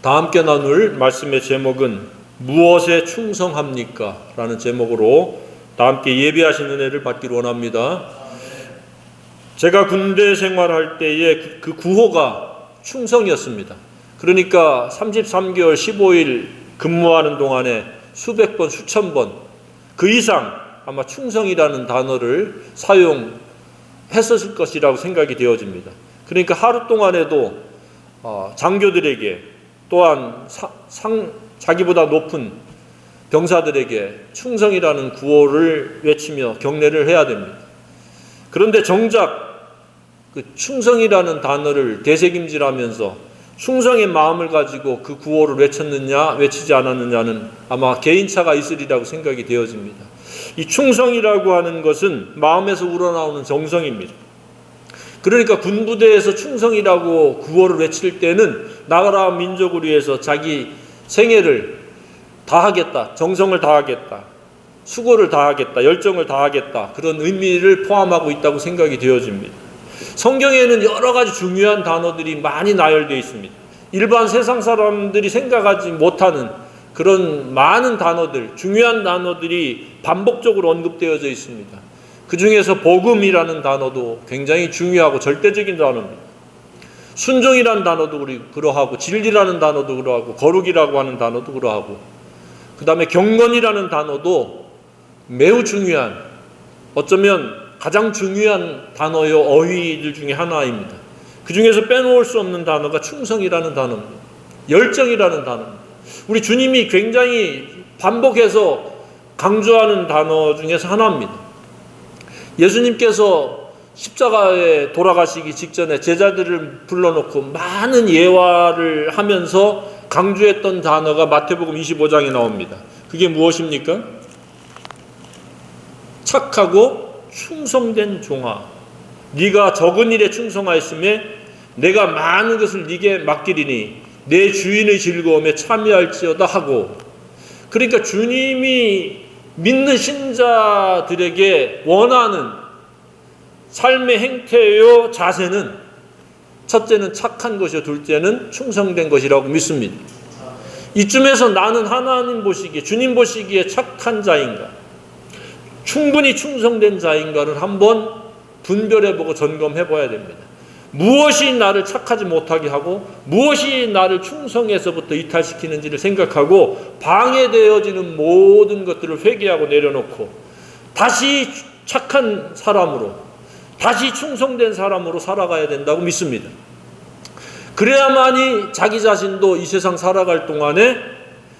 다 함께 나눌 말씀의 제목은 무엇에 충성합니까? 라는 제목으로 다 함께 예배하신 은혜를 받기를 원합니다. 제가 군대 생활할 때의 그 구호가 충성이었습니다. 그러니까 33개월 15일 근무하는 동안에 수백 번, 수천 번, 그 이상 아마 충성이라는 단어를 사용했었을 것이라고 생각이 되어집니다. 그러니까 하루 동안에도 장교들에게 또한 자기보다 높은 병사들에게 충성이라는 구호를 외치며 경례를 해야 됩니다. 그런데 정작 그 충성이라는 단어를 되새김질하면서 충성의 마음을 가지고 그 구호를 외쳤느냐 외치지 않았느냐는 아마 개인차가 있으리라고 생각이 되어집니다. 이 충성이라고 하는 것은 마음에서 우러나오는 정성입니다. 그러니까 군부대에서 충성이라고 구호를 외칠 때는 나라와 민족을 위해서 자기 생애를 다하겠다, 정성을 다하겠다, 수고를 다하겠다, 열정을 다하겠다, 그런 의미를 포함하고 있다고 생각이 되어집니다. 성경에는 여러 가지 중요한 단어들이 많이 나열되어 있습니다. 일반 세상 사람들이 생각하지 못하는 그런 많은 단어들, 중요한 단어들이 반복적으로 언급되어져 있습니다. 그 중에서 복음이라는 단어도 굉장히 중요하고 절대적인 단어입니다. 순종이라는 단어도 그러하고, 진리라는 단어도 그러하고, 거룩이라고 하는 단어도 그러하고, 그 다음에 경건이라는 단어도 매우 중요한, 어쩌면 가장 중요한 단어요 어휘들 중에 하나입니다. 그 중에서 빼놓을 수 없는 단어가 충성이라는 단어입니다. 열정이라는 단어입니다. 우리 주님이 굉장히 반복해서 강조하는 단어 중에서 하나입니다. 예수님께서 십자가에 돌아가시기 직전에 제자들을 불러놓고 많은 예화를 하면서 강조했던 단어가 마태복음 25장에 나옵니다. 그게 무엇입니까? 착하고 충성된 종아, 네가 적은 일에 충성하였으며 내가 많은 것을 네게 맡기리니 내 주인의 즐거움에 참여할지어다 하고, 그러니까 주님이 믿는 신자들에게 원하는 삶의 행태요 자세는 첫째는 착한 것이요, 둘째는 충성된 것이라고 믿습니다. 이쯤에서 나는 하나님 보시기에, 주님 보시기에 착한 자인가, 충분히 충성된 자인가를 한번 분별해보고 점검해봐야 됩니다. 무엇이 나를 착하지 못하게 하고 무엇이 나를 충성에서부터 이탈시키는지를 생각하고 방해되어지는 모든 것들을 회개하고 내려놓고 다시 착한 사람으로, 다시 충성된 사람으로 살아가야 된다고 믿습니다. 그래야만이 자기 자신도 이 세상 살아갈 동안에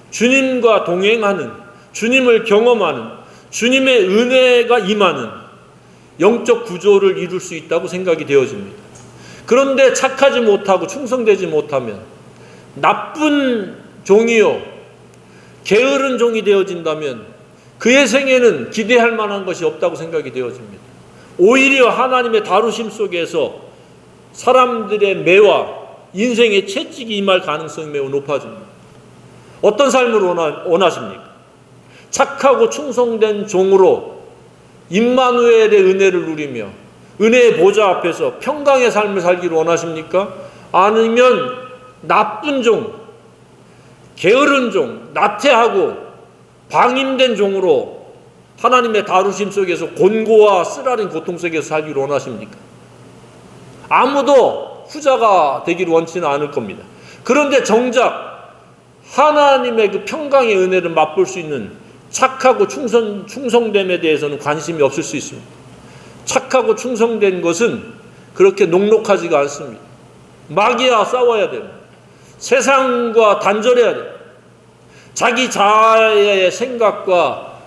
주님과 동행하는, 주님을 경험하는, 주님의 은혜가 임하는 영적 구조를 이룰 수 있다고 생각이 되어집니다. 그런데 착하지 못하고 충성되지 못하면 나쁜 종이요, 게으른 종이 되어진다면 그의 생애는 기대할 만한 것이 없다고 생각이 되어집니다. 오히려 하나님의 다루심 속에서 사람들의 매와 인생의 채찍이 임할 가능성이 매우 높아집니다. 어떤 삶을 원하십니까? 착하고 충성된 종으로 임마누엘의 은혜를 누리며 은혜의 보좌 앞에서 평강의 삶을 살기를 원하십니까? 아니면 나쁜 종, 게으른 종, 나태하고 방임된 종으로 하나님의 다루심 속에서 곤고와 쓰라린 고통 속에서 살기를 원하십니까? 아무도 후자가 되기를 원치는 않을 겁니다. 그런데 정작 하나님의 그 평강의 은혜를 맛볼 수 있는 착하고 충성됨에 대해서는 관심이 없을 수 있습니다. 착하고 충성된 것은 그렇게 녹록하지가 않습니다. 마귀와 싸워야 됩니다. 세상과 단절해야 됩니다. 자기 자아의 생각과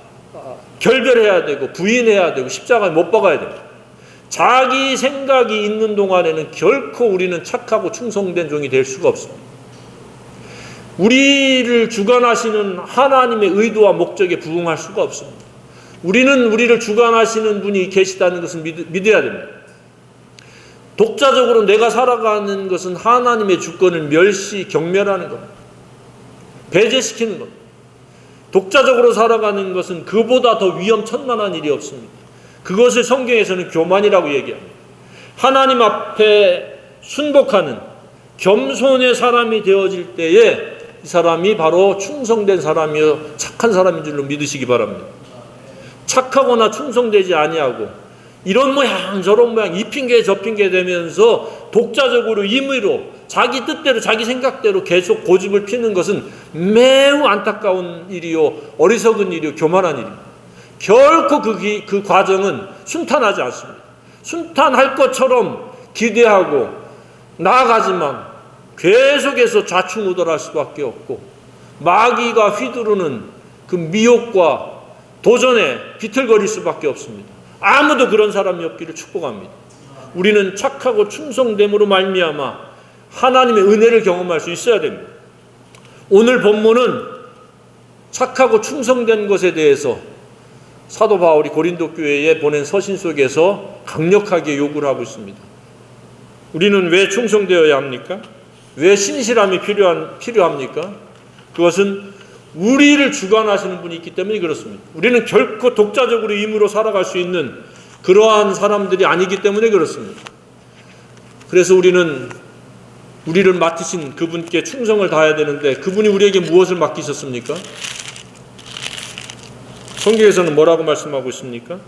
결별해야 되고 부인해야 되고 십자가에 못 박아야 됩니다. 자기 생각이 있는 동안에는 결코 우리는 착하고 충성된 종이 될 수가 없습니다. 우리를 주관하시는 하나님의 의도와 목적에 부응할 수가 없습니다. 우리는 우리를 주관하시는 분이 계시다는 것을 믿어야 됩니다. 독자적으로 내가 살아가는 것은 하나님의 주권을 경멸하는 겁니다. 배제시키는 겁니다. 독자적으로 살아가는 것은 그보다 더 위험천만한 일이 없습니다. 그것을 성경에서는 교만이라고 얘기합니다. 하나님 앞에 순복하는, 겸손의 사람이 되어질 때에 이 사람이 바로 충성된 사람이요 착한 사람인 줄로 믿으시기 바랍니다. 착하거나 충성되지 아니하고 이런 모양 저런 모양 이 핑계 저 핑계 대면서 독자적으로 임의로 자기 뜻대로 자기 생각대로 계속 고집을 피는 것은 매우 안타까운 일이요 어리석은 일이요 교만한 일입니다. 결코 그 과정은 순탄하지 않습니다. 순탄할 것처럼 기대하고 나아가지만 계속해서 좌충우돌할 수밖에 없고 마귀가 휘두르는 그 미혹과 도전에 비틀거릴 수밖에 없습니다. 아무도 그런 사람이 없기를 축복합니다. 우리는 착하고 충성됨으로 말미암아 하나님의 은혜를 경험할 수 있어야 됩니다. 오늘 본문은 착하고 충성된 것에 대해서 사도 바울이 고린도 교회에 보낸 서신 속에서 강력하게 요구를 하고 있습니다. 우리는 왜 충성되어야 합니까? 왜 신실함이 필요합니까? 그것은 우리를 주관하시는 분이 있기 때문에 그렇습니다. 우리는 결코 독자적으로 임으로 살아갈 수 있는 그러한 사람들이 아니기 때문에 그렇습니다. 그래서 우리는 우리를 맡으신 그분께 충성을 다해야 되는데 그분이 우리에게 무엇을 맡기셨습니까? 성경에서는 뭐라고 말씀하고 있습니까?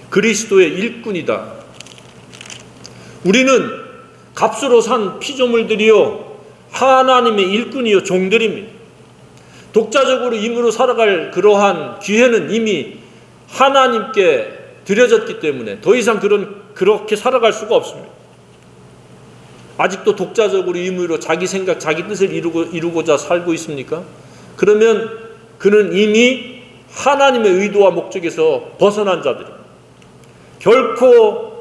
그리스도의 일꾼이다. 우리는 값으로 산 피조물들이요 하나님의 일꾼이요 종들입니다. 독자적으로 임으로 살아갈 그러한 기회는 이미 하나님께 드려졌기 때문에 더 이상 그렇게 살아갈 수가 없습니다. 아직도 독자적으로 임의로 자기 생각, 자기 뜻을 이루고자 살고 있습니까? 그러면 그는 이미 하나님의 의도와 목적에서 벗어난 자들입니다. 결코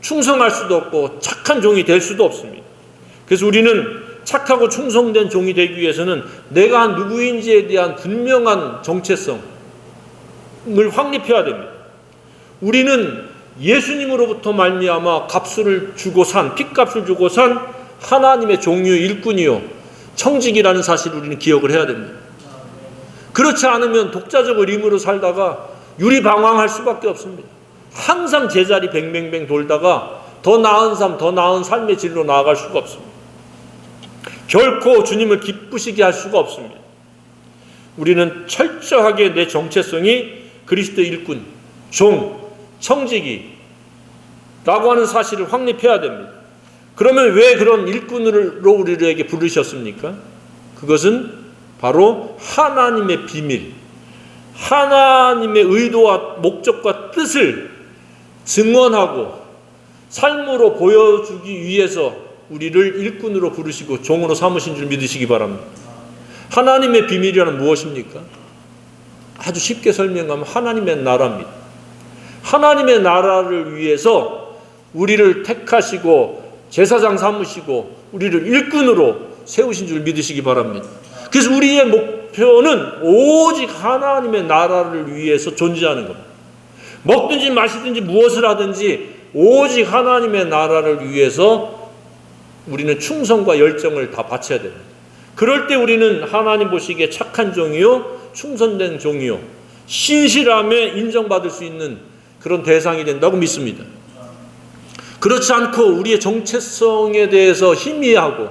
충성할 수도 없고 착한 종이 될 수도 없습니다. 그래서 우리는 착하고 충성된 종이 되기 위해서는 내가 누구인지에 대한 분명한 정체성을 확립해야 됩니다. 우리는 예수님으로부터 말미암아 값을 주고 산, 핏값을 주고 산 하나님의 종이요 일꾼이요 청직이라는 사실을 우리는 기억을 해야 됩니다. 그렇지 않으면 독자적으로 임으로 살다가 유리방황할 수밖에 없습니다. 항상 제자리 뱅뱅뱅 돌다가 더 나은 삶, 더 나은 삶의 질로 나아갈 수가 없습니다. 결코 주님을 기쁘시게 할 수가 없습니다. 우리는 철저하게 내 정체성이 그리스도 일꾼, 종, 청지기라고 하는 사실을 확립해야 됩니다. 그러면 왜 그런 일꾼으로 우리에게 부르셨습니까? 그것은 바로 하나님의 비밀, 하나님의 의도와 목적과 뜻을 증언하고 삶으로 보여주기 위해서 우리를 일꾼으로 부르시고 종으로 삼으신 줄 믿으시기 바랍니다. 하나님의 비밀이란 무엇입니까? 아주 쉽게 설명하면 하나님의 나라입니다. 하나님의 나라를 위해서 우리를 택하시고 제사장 삼으시고 우리를 일꾼으로 세우신 줄 믿으시기 바랍니다. 그래서 우리의 목표는 오직 하나님의 나라를 위해서 존재하는 겁니다. 먹든지 마시든지 무엇을 하든지 오직 하나님의 나라를 위해서 우리는 충성과 열정을 다 바쳐야 됩니다. 그럴 때 우리는 하나님 보시기에 착한 종이요 충성된 종이요 신실함에 인정받을 수 있는 그런 대상이 된다고 믿습니다. 그렇지 않고 우리의 정체성에 대해서 희미하고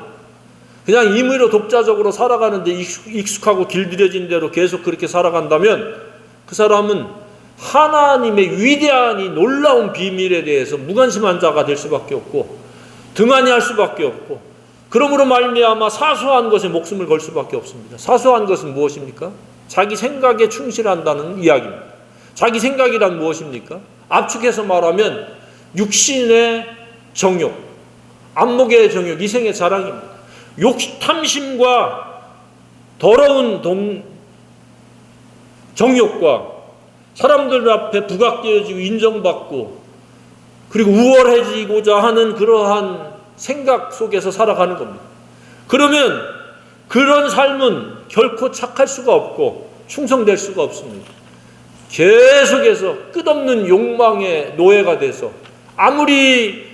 그냥 임의로 독자적으로 살아가는데 익숙하고 길들여진 대로 계속 그렇게 살아간다면 그 사람은 하나님의 위대한 놀라운 비밀에 대해서 무관심한 자가 될 수밖에 없고 등한히 할 수밖에 없고 그러므로 말미암아 사소한 것에 목숨을 걸 수밖에 없습니다. 사소한 것은 무엇입니까? 자기 생각에 충실한다는 이야기입니다. 자기 생각이란 무엇입니까? 압축해서 말하면 육신의 정욕, 안목의 정욕, 이생의 자랑입니다. 탐심과 더러운 정욕과 사람들 앞에 부각되어지고 인정받고 그리고 우월해지고자 하는 그러한 생각 속에서 살아가는 겁니다. 그러면 그런 삶은 결코 착할 수가 없고 충성될 수가 없습니다. 계속해서 끝없는 욕망의 노예가 돼서 아무리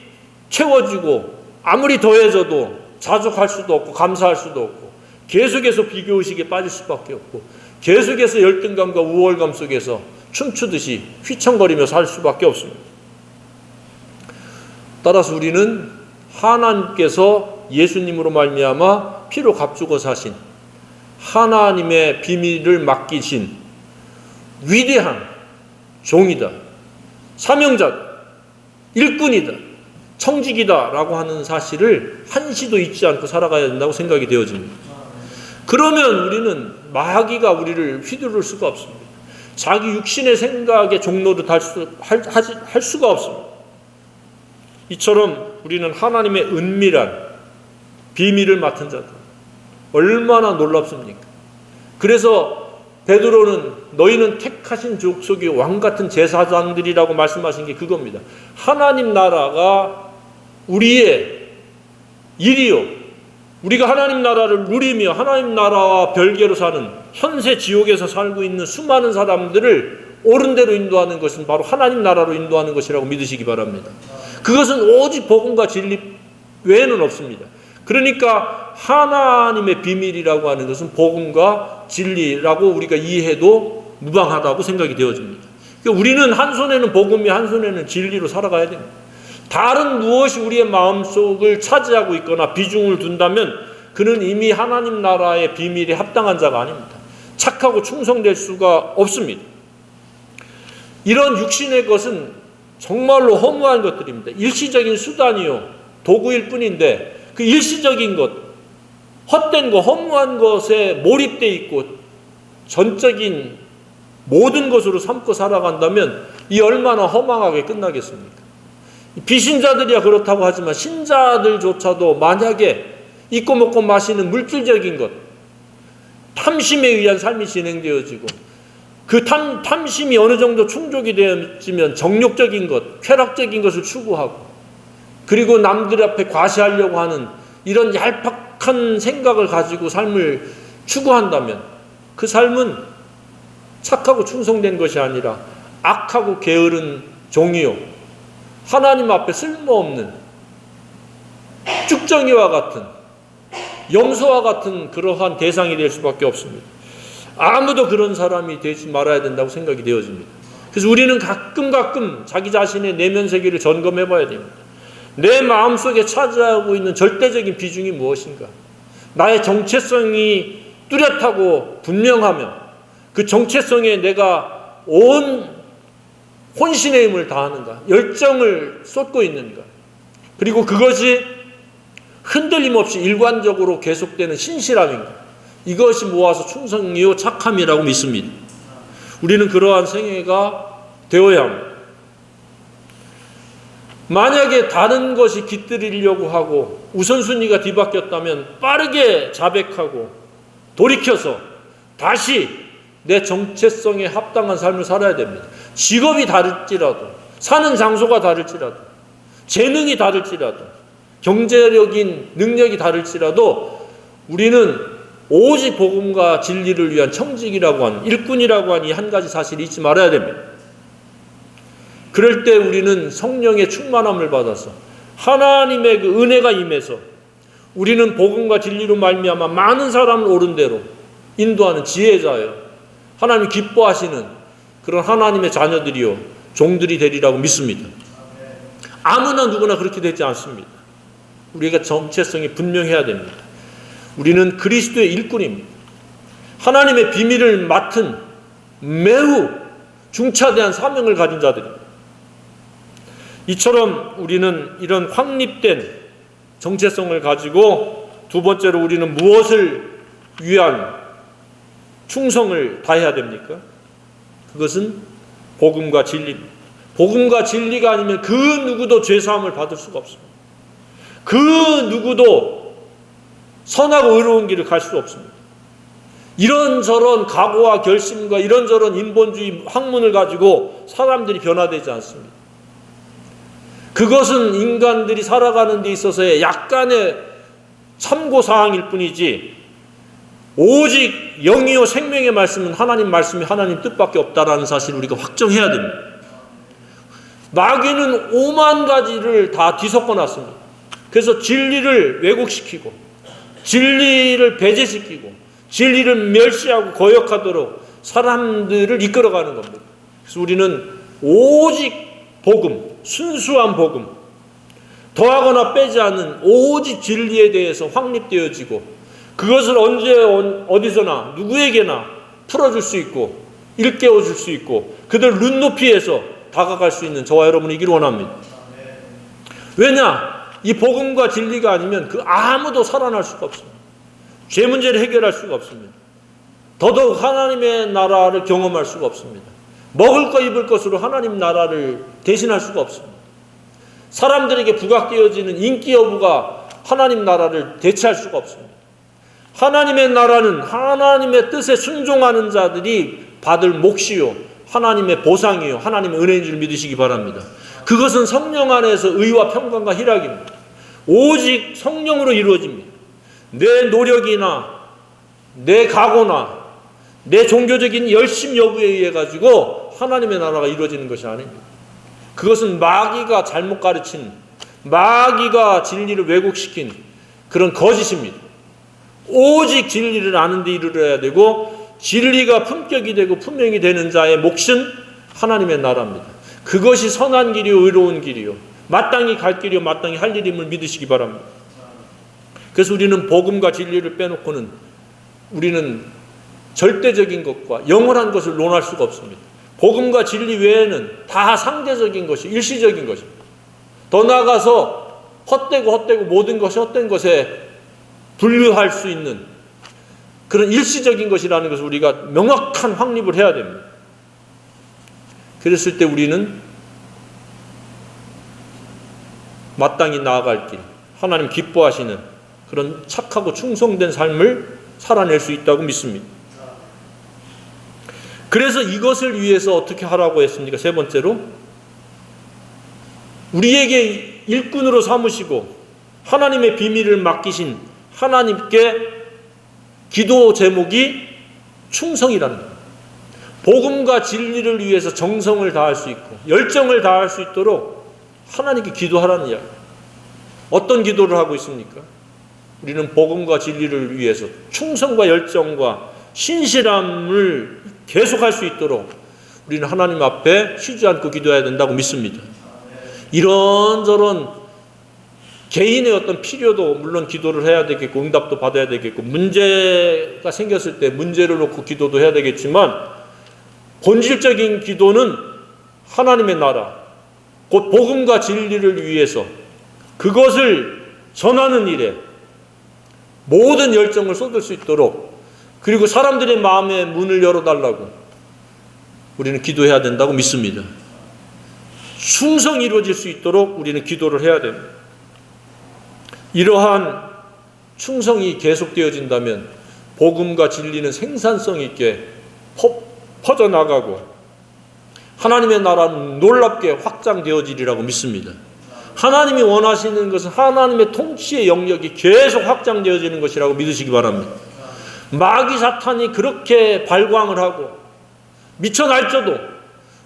채워지고 아무리 더해져도 자족할 수도 없고 감사할 수도 없고 계속해서 비교의식에 빠질 수밖에 없고 계속해서 열등감과 우월감 속에서 춤추듯이 휘청거리며 살 수밖에 없습니다. 따라서 우리는 하나님께서 예수님으로 말미암아 피로 값주고 사신 하나님의 비밀을 맡기신 위대한 종이다, 사명자다, 일꾼이다, 청직이다 라고 하는 사실을 한시도 잊지 않고 살아가야 된다고 생각이 되어집니다. 그러면 우리는 마귀가 우리를 휘두를 수가 없습니다. 자기 육신의 생각에 종노릇 할 수가 없습니다. 이처럼 우리는 하나님의 은밀한 비밀을 맡은 자들, 얼마나 놀랍습니까? 그래서 베드로는 너희는 택하신 족속이 왕같은 제사장들이라고 말씀하신 게 그겁니다. 하나님 나라가 우리의 일이요, 우리가 하나님 나라를 누리며 하나님 나라와 별개로 사는 현세 지옥에서 살고 있는 수많은 사람들을 옳은 대로 인도하는 것은 바로 하나님 나라로 인도하는 것이라고 믿으시기 바랍니다. 그것은 오직 복음과 진리 외에는 없습니다. 그러니까 하나님의 비밀이라고 하는 것은 복음과 진리라고 우리가 이해해도 무방하다고 생각이 되어집니다. 그러니까 우리는 한 손에는 복음이 한 손에는 진리로 살아가야 됩니다. 다른 무엇이 우리의 마음속을 차지하고 있거나 비중을 둔다면 그는 이미 하나님 나라의 비밀에 합당한 자가 아닙니다. 착하고 충성될 수가 없습니다. 이런 육신의 것은 정말로 허무한 것들입니다. 일시적인 수단이요, 도구일 뿐인데 그 일시적인 것, 헛된 것, 허무한 것에 몰입되어 있고 전적인 모든 것으로 삼고 살아간다면 이 얼마나 허망하게 끝나겠습니까? 비신자들이야 그렇다고 하지만 신자들조차도 만약에 입고 먹고 마시는 물질적인 것, 탐심에 의한 삶이 진행되어지고 그 탐심이 어느 정도 충족이 되어지면 정욕적인 것, 쾌락적인 것을 추구하고 그리고 남들 앞에 과시하려고 하는 이런 얄팍한 생각을 가지고 삶을 추구한다면 그 삶은 착하고 충성된 것이 아니라 악하고 게으른 종이요, 하나님 앞에 쓸모없는 쭉정이와 같은 염소와 같은 그러한 대상이 될 수밖에 없습니다. 아무도 그런 사람이 되지 말아야 된다고 생각이 되어집니다. 그래서 우리는 가끔 자기 자신의 내면 세계를 점검해 봐야 됩니다. 내 마음속에 차지하고 있는 절대적인 비중이 무엇인가? 나의 정체성이 뚜렷하고 분명하며 그 정체성에 내가 온 혼신의 힘을 다하는가? 열정을 쏟고 있는가? 그리고 그것이 흔들림 없이 일관적으로 계속되는 신실함인가? 이것이 모아서 충성이요 착함이라고 믿습니다. 우리는 그러한 생애가 되어야 합니다. 만약에 다른 것이 깃들이려고 하고 우선순위가 뒤바뀌었다면 빠르게 자백하고 돌이켜서 다시 내 정체성에 합당한 삶을 살아야 됩니다. 직업이 다를지라도, 사는 장소가 다를지라도, 재능이 다를지라도, 경제력인 능력이 다를지라도 우리는 오직 복음과 진리를 위한 청직이라고 하는, 일꾼이라고 하는 이 한 가지 사실을 잊지 말아야 됩니다. 그럴 때 우리는 성령의 충만함을 받아서 하나님의 그 은혜가 임해서 우리는 복음과 진리로 말미암아 많은 사람을 옳은 대로 인도하는 지혜자요, 하나님 기뻐하시는 그런 하나님의 자녀들이요 종들이 되리라고 믿습니다. 아무나 누구나 그렇게 되지 않습니다. 우리가 정체성이 분명해야 됩니다. 우리는 그리스도의 일꾼입니다. 하나님의 비밀을 맡은 매우 중차대한 사명을 가진 자들입니다. 이처럼 우리는 이런 확립된 정체성을 가지고 두 번째로 우리는 무엇을 위한 충성을 다해야 됩니까? 그것은 복음과 진리입니다. 복음과 진리가 아니면 그 누구도 죄사함을 받을 수가 없습니다. 그 누구도 선하고 의로운 길을 갈 수 없습니다. 이런저런 각오와 결심과 이런저런 인본주의 학문을 가지고 사람들이 변화되지 않습니다. 그것은 인간들이 살아가는 데 있어서의 약간의 참고사항일 뿐이지 오직 영이요 생명의 말씀은 하나님 말씀이 하나님 뜻밖에 없다라는 사실을 우리가 확정해야 됩니다. 마귀는 오만 가지를 다 뒤섞어 놨습니다. 그래서 진리를 왜곡시키고 진리를 배제시키고 진리를 멸시하고 거역하도록 사람들을 이끌어가는 겁니다. 그래서 우리는 오직 복음, 순수한 복음, 더하거나 빼지 않는 오직 진리에 대해서 확립되어지고 그것을 언제 어디서나 누구에게나 풀어줄 수 있고 일깨워줄 수 있고 그들 눈높이에서 다가갈 수 있는 저와 여러분이기를 원합니다. 왜냐? 이 복음과 진리가 아니면 그 아무도 살아날 수가 없습니다. 죄 문제를 해결할 수가 없습니다. 더더욱 하나님의 나라를 경험할 수가 없습니다. 먹을 것 입을 것으로 하나님 나라를 대신할 수가 없습니다. 사람들에게 부각되어지는 인기 여부가 하나님 나라를 대체할 수가 없습니다. 하나님의 나라는 하나님의 뜻에 순종하는 자들이 받을 몫이요 하나님의 보상이요 하나님의 은혜인 줄 믿으시기 바랍니다. 그것은 성령 안에서 의와 평강과 희락입니다. 오직 성령으로 이루어집니다. 내 노력이나 내 각오나 내 종교적인 열심 여부에 의해 가지고 하나님의 나라가 이루어지는 것이 아닙니다. 그것은 마귀가 잘못 가르친, 마귀가 진리를 왜곡시킨 그런 거짓입니다. 오직 진리를 아는 데 이르러야 되고 진리가 품격이 되고 분명히 되는 자의 몫은 하나님의 나라입니다. 그것이 선한 길이요 의로운 길이요 마땅히 갈 길이요 마땅히 할 일임을 믿으시기 바랍니다. 그래서 우리는 복음과 진리를 빼놓고는 우리는 절대적인 것과 영원한 것을 논할 수가 없습니다. 복음과 진리 외에는 다 상대적인 것이 일시적인 것입니다. 더 나아가서 헛되고 모든 것이 헛된 것에 분류할 수 있는 그런 일시적인 것이라는 것을 우리가 명확한 확립을 해야 됩니다. 그랬을 때 우리는 마땅히 나아갈 길, 하나님 기뻐하시는 그런 착하고 충성된 삶을 살아낼 수 있다고 믿습니다. 그래서 이것을 위해서 어떻게 하라고 했습니까? 세 번째로 우리에게 일꾼으로 삼으시고 하나님의 비밀을 맡기신 하나님께 기도 제목이 충성이라는 겁니다. 복음과 진리를 위해서 정성을 다할 수 있고 열정을 다할 수 있도록 하나님께 기도하라는 이야기. 어떤 기도를 하고 있습니까? 우리는 복음과 진리를 위해서 충성과 열정과 신실함을 계속할 수 있도록 우리는 하나님 앞에 쉬지 않고 기도해야 된다고 믿습니다. 이런저런 개인의 어떤 필요도 물론 기도를 해야 되겠고 응답도 받아야 되겠고 문제가 생겼을 때 문제를 놓고 기도도 해야 되겠지만 본질적인 기도는 하나님의 나라 곧 복음과 진리를 위해서 그것을 전하는 일에 모든 열정을 쏟을 수 있도록 그리고 사람들의 마음의 문을 열어달라고 우리는 기도해야 된다고 믿습니다. 충성이 이루어질 수 있도록 우리는 기도를 해야 됩니다. 이러한 충성이 계속되어진다면 복음과 진리는 생산성 있게 퍼져나가고 하나님의 나라는 놀랍게 확장되어지리라고 믿습니다. 하나님이 원하시는 것은 하나님의 통치의 영역이 계속 확장되어지는 것이라고 믿으시기 바랍니다. 마귀 사탄이 그렇게 발광을 하고 미쳐 날뛰어도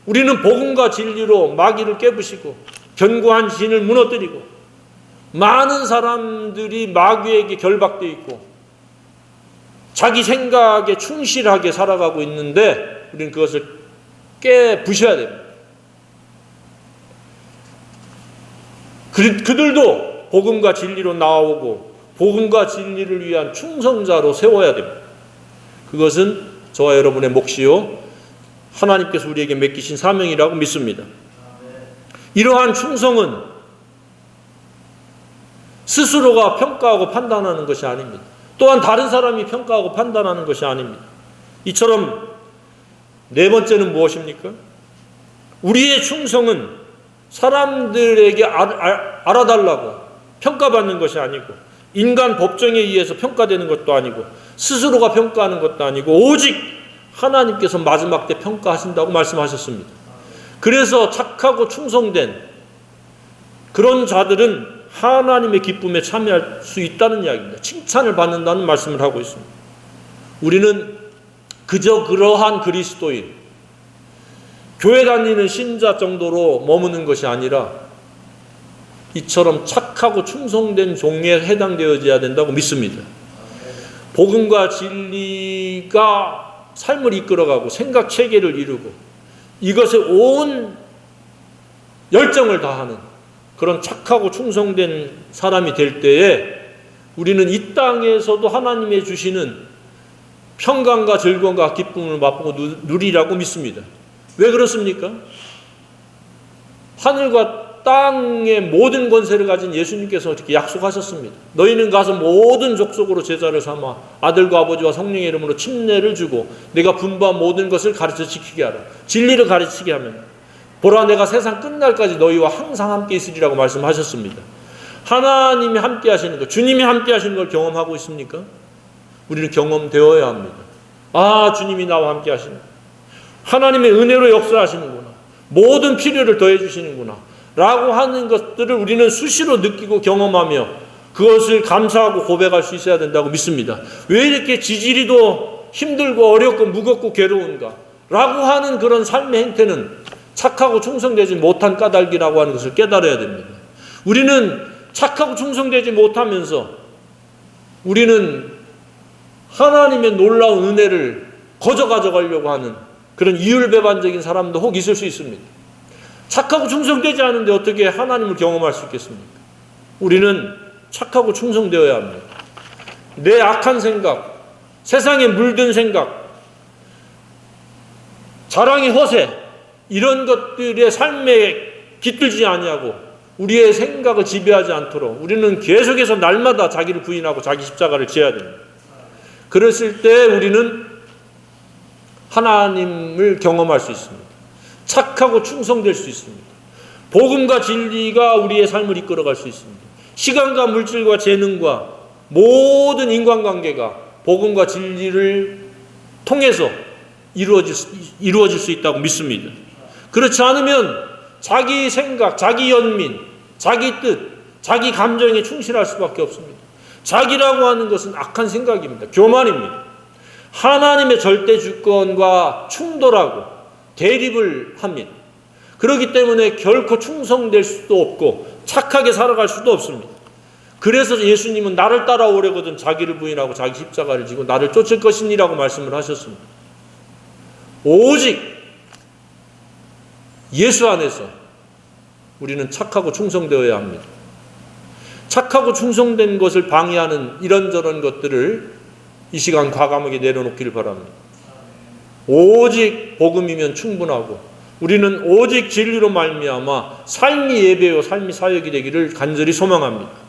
우리는 복음과 진리로 마귀를 깨부시고 견고한 진을 무너뜨리고 많은 사람들이 마귀에게 결박되어 있고 자기 생각에 충실하게 살아가고 있는데 우리는 그것을 깨부셔야 됩니다. 그들도 복음과 진리로 나오고 복음과 진리를 위한 충성자로 세워야 됩니다. 그것은 저와 여러분의 몫이요 하나님께서 우리에게 맡기신 사명이라고 믿습니다. 이러한 충성은 스스로가 평가하고 판단하는 것이 아닙니다. 또한 다른 사람이 평가하고 판단하는 것이 아닙니다. 이처럼 네 번째는 무엇입니까? 우리의 충성은 사람들에게 알아달라고 평가받는 것이 아니고 인간 법정에 의해서 평가되는 것도 아니고 스스로가 평가하는 것도 아니고 오직 하나님께서 마지막 때 평가하신다고 말씀하셨습니다. 그래서 착하고 충성된 그런 자들은 하나님의 기쁨에 참여할 수 있다는 이야기입니다. 칭찬을 받는다는 말씀을 하고 있습니다. 우리는 그저 그러한 그리스도인, 교회 다니는 신자 정도로 머무는 것이 아니라 이처럼 착하고 충성된 종에 해당되어져야 된다고 믿습니다. 복음과 진리가 삶을 이끌어가고 생각 체계를 이루고 이것에 온 열정을 다하는 그런 착하고 충성된 사람이 될 때에 우리는 이 땅에서도 하나님의 주시는 평강과 즐거움과 기쁨을 맛보고 누리라고 믿습니다. 왜 그렇습니까? 하늘과 땅의 모든 권세를 가진 예수님께서 이렇게 약속하셨습니다. 너희는 가서 모든 족속으로 제자를 삼아 아들과 아버지와 성령의 이름으로 침례를 주고 내가 분부한 모든 것을 가르쳐 지키게 하라. 진리를 가르치게 하면 보라 내가 세상 끝날까지 너희와 항상 함께 있으리라고 말씀하셨습니다. 하나님이 함께 하시는 것, 주님이 함께 하시는 걸 경험하고 있습니까? 우리는 경험되어야 합니다. 아, 주님이 나와 함께 하시는 하나님의 은혜로 역사하시는구나. 모든 필요를 더해 주시는구나. 라고 하는 것들을 우리는 수시로 느끼고 경험하며 그것을 감사하고 고백할 수 있어야 된다고 믿습니다. 왜 이렇게 지지리도 힘들고 어렵고 무겁고 괴로운가? 라고 하는 그런 삶의 행태는 착하고 충성되지 못한 까닭이라고 하는 것을 깨달아야 됩니다. 우리는 착하고 충성되지 못하면서 우리는 하나님의 놀라운 은혜를 거저 가져가려고 하는 그런 이율배반적인 사람도 혹 있을 수 있습니다. 착하고 충성되지 않은데 어떻게 하나님을 경험할 수 있겠습니까? 우리는 착하고 충성되어야 합니다. 내 악한 생각, 세상에 물든 생각, 자랑의 허세, 이런 것들의 삶에 깃들지 아니하고 우리의 생각을 지배하지 않도록 우리는 계속해서 날마다 자기를 부인하고 자기 십자가를 지어야 됩니다. 그랬을 때 우리는 하나님을 경험할 수 있습니다. 착하고 충성될 수 있습니다. 복음과 진리가 우리의 삶을 이끌어갈 수 있습니다. 시간과 물질과 재능과 모든 인간관계가 복음과 진리를 통해서 이루어질 수 있다고 믿습니다. 그렇지 않으면 자기 생각, 자기 연민, 자기 뜻, 자기 감정에 충실할 수밖에 없습니다. 자기라고 하는 것은 악한 생각입니다. 교만입니다. 하나님의 절대 주권과 충돌하고 대립을 합니다. 그렇기 때문에 결코 충성될 수도 없고 착하게 살아갈 수도 없습니다. 그래서 예수님은 나를 따라오려거든 자기를 부인하고 자기 십자가를 지고 나를 쫓을 것이니라고 말씀을 하셨습니다. 오직 예수 안에서 우리는 착하고 충성되어야 합니다. 착하고 충성된 것을 방해하는 이런저런 것들을 이 시간 과감하게 내려놓기를 바랍니다. 오직 복음이면 충분하고 우리는 오직 진리로 말미암아 삶이 예배요 삶이 사역이 되기를 간절히 소망합니다.